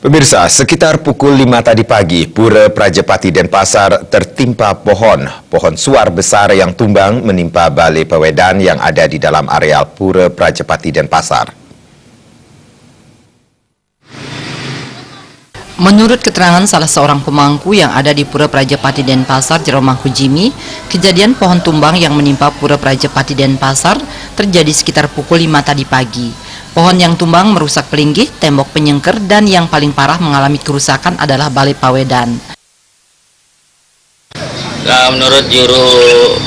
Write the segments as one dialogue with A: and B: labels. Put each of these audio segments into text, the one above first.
A: Pemirsa, sekitar pukul 5 tadi pagi, Pura Prajapati Denpasar tertimpa pohon. Pohon suar besar yang tumbang menimpa Balai Pawedan yang ada di dalam areal Pura Prajapati Denpasar.
B: Menurut keterangan salah seorang pemangku yang ada di Pura Prajapati Denpasar, Jero Mangkujimi, kejadian pohon tumbang yang menimpa Pura Prajapati Denpasar terjadi sekitar pukul 5 tadi pagi. Pohon yang tumbang merusak pelinggih, tembok penyengker, dan yang paling parah mengalami kerusakan adalah Balai Pawedan.
C: Menurut juru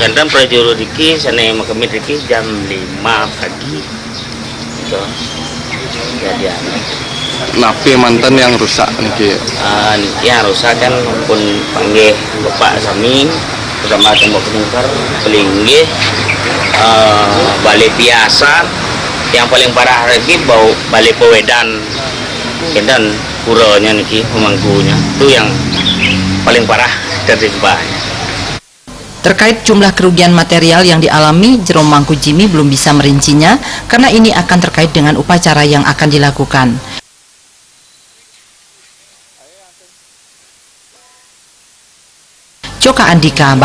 C: gandam prajuru Diki, sana makamit Diki jam 5 pagi. Itu kejadian.
D: Napi mantan yang rusak niki.
C: Niki yang rusak kan pun panggil bapak kami bersama tembok penyengker, pelinggih, balai biasa. Yang paling parah lagi bau Balai Pawedan dan puranya niki pemangkunya itu yang paling parah tertimpanya.
B: Terkait jumlah kerugian material yang dialami, Jero Mangkujimi belum bisa merincinya karena ini akan terkait dengan upacara yang akan dilakukan. Joka Andika,